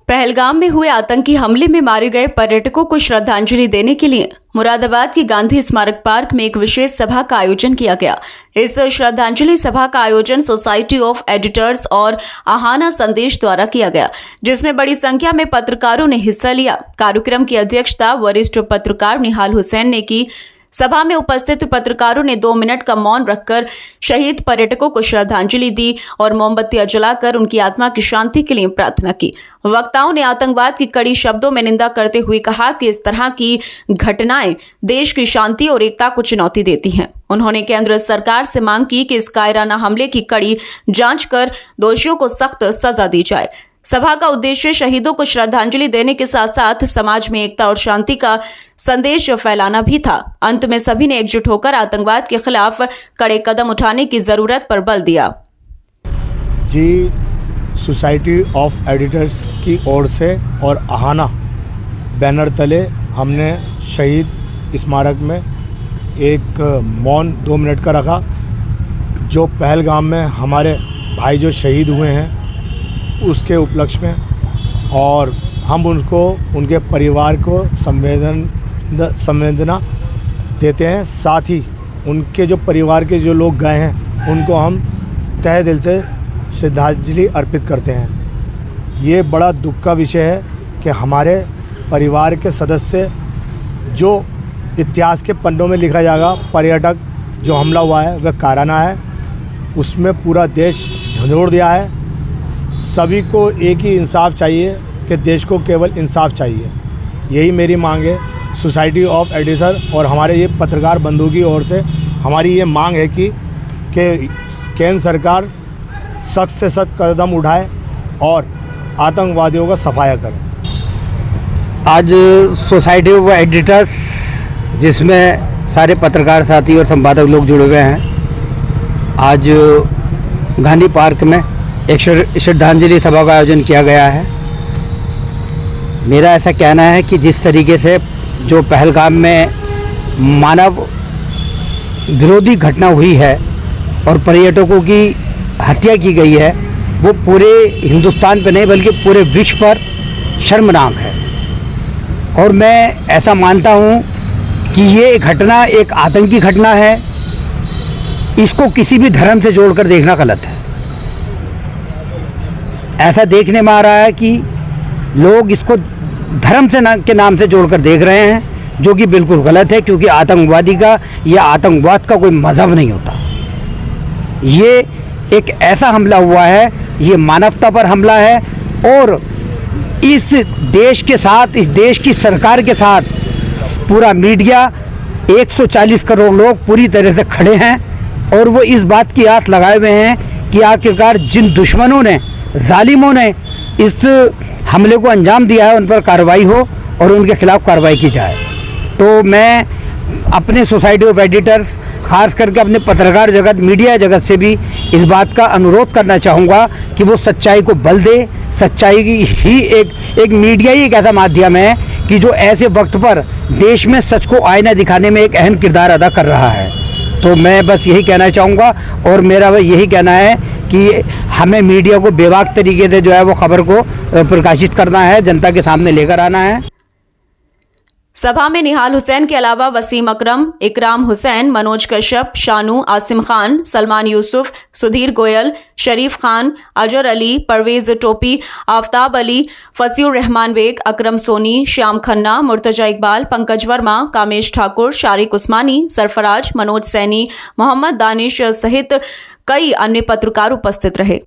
पहलगाम में हुए आतंकी हमले में मारे गए पर्यटकों को श्रद्धांजलि देने के लिए मुरादाबाद की गांधी स्मारक पार्क में एक विशेष सभा का आयोजन किया गया। इस श्रद्धांजलि सभा का आयोजन सोसाइटी ऑफ एडिटर्स और आहाना संदेश द्वारा किया गया, जिसमें बड़ी संख्या में पत्रकारों ने हिस्सा लिया। कार्यक्रम की अध्यक्षता वरिष्ठ पत्रकार निहाल हुसैन ने की। सभा में उपस्थित पत्रकारों ने 2 मिनट का मौन रखकर शहीद पर्यटकों को श्रद्धांजलि दी और मोमबत्तियां जलाकर उनकी आत्मा की शांति के लिए प्रार्थना की। वक्ताओं ने आतंकवाद की कड़ी शब्दों में निंदा करते हुए कहा कि इस तरह की घटनाएं देश की शांति और एकता को चुनौती देती हैं। उन्होंने केंद्र सरकार से मांग की कि इस कायराना हमले की कड़ी जांच कर दोषियों को सख्त सजा दी जाए। सभा का उद्देश्य शहीदों को श्रद्धांजलि देने के साथ साथ समाज में एकता और शांति का संदेश फैलाना भी था। अंत में सभी ने एकजुट होकर आतंकवाद के खिलाफ कड़े कदम उठाने की जरूरत पर बल दिया। जी, सोसाइटी ऑफ एडिटर्स की ओर से और आहाना बैनर तले हमने शहीद स्मारक में एक मौन 2 मिनट का रखा, जो पहलगाम में हमारे भाई जो शहीद हुए हैं उसके उपलक्ष्य में, और हम उनके परिवार को संवेदना देते हैं। साथ ही उनके जो परिवार के जो लोग गए हैं उनको हम तहे दिल से श्रद्धांजलि अर्पित करते हैं। ये बड़ा दुख का विषय है कि हमारे परिवार के सदस्य, जो इतिहास के पन्नों में लिखा जाएगा, पर्यटक जो हमला हुआ है वह कायराना है, उसमें पूरा देश झंझोड़ दिया है। सभी को एक ही इंसाफ चाहिए कि देश को केवल इंसाफ चाहिए। यही मेरी मांग है सोसाइटी ऑफ एडिटर और हमारे ये पत्रकार बंधुओं की ओर से। हमारी ये मांग है कि केंद्र सरकार सख्त से सख्त कदम उठाए और आतंकवादियों का सफाया करे। आज सोसाइटी ऑफ एडिटर्स, जिसमें सारे पत्रकार साथी और संपादक लोग जुड़े हुए हैं, आज गांधी पार्क में एक श्रद्धांजलि सभा का आयोजन किया गया है। मेरा ऐसा कहना है कि जिस तरीके से जो पहलगाम में मानव विरोधी घटना हुई है और पर्यटकों की हत्या की गई है, वो पूरे हिंदुस्तान पे नहीं बल्कि पूरे विश्व पर शर्मनाक है। और मैं ऐसा मानता हूँ कि ये घटना एक आतंकी घटना है। इसको किसी भी धर्म से जोड़कर देखना गलत है। ऐसा देखने में आ रहा है कि लोग इसको धर्म से के नाम से जोड़कर देख रहे हैं, जो कि बिल्कुल गलत है, क्योंकि आतंकवादी का या आतंकवाद का कोई मजहब नहीं होता। ये एक ऐसा हमला हुआ है, ये मानवता पर हमला है, और इस देश के साथ, इस देश की सरकार के साथ पूरा मीडिया, 140 करोड़ लोग पूरी तरह से खड़े हैं, और वो इस बात की आस लगाए हुए हैं कि आखिरकार जिन दुश्मनों ने, जालिमों ने इस हमले को अंजाम दिया है, उन पर कार्रवाई हो और उनके खिलाफ कार्रवाई की जाए। तो मैं अपने सोसाइटी ऑफ एडिटर्स, खास करके अपने पत्रकार जगत, मीडिया जगत से भी इस बात का अनुरोध करना चाहूँगा कि वो सच्चाई को बल दे। सच्चाई ही एक मीडिया ही एक ऐसा माध्यम है कि जो ऐसे वक्त पर देश में सच को आईना दिखाने में एक अहम किरदार अदा कर रहा है। तो मैं बस यही कहना चाहूँगा, और मेरा यही कहना है कि हमें मीडिया को बेबाक तरीके से जो है वो खबर को प्रकाशित करना है, जनता के सामने लेकर आना है। सभा में निहाल हुसैन के अलावा वसीम अकरम, इकराम हुसैन, मनोज कश्यप, शानू, आसिम खान, सलमान यूसुफ, सुधीर गोयल, शरीफ खान, अजहर अली, परवेज टोपी, आफ्ताब अली, फसीउर रहमान बेग, अकरम सोनी, श्याम खन्ना, मुर्तजा इकबाल, पंकज वर्मा, कामेश ठाकुर, शारिक उस्मानी, सरफराज, मनोज सैनी, मोहम्मद दानिश सहित कई अन्य पत्रकार उपस्थित रहे।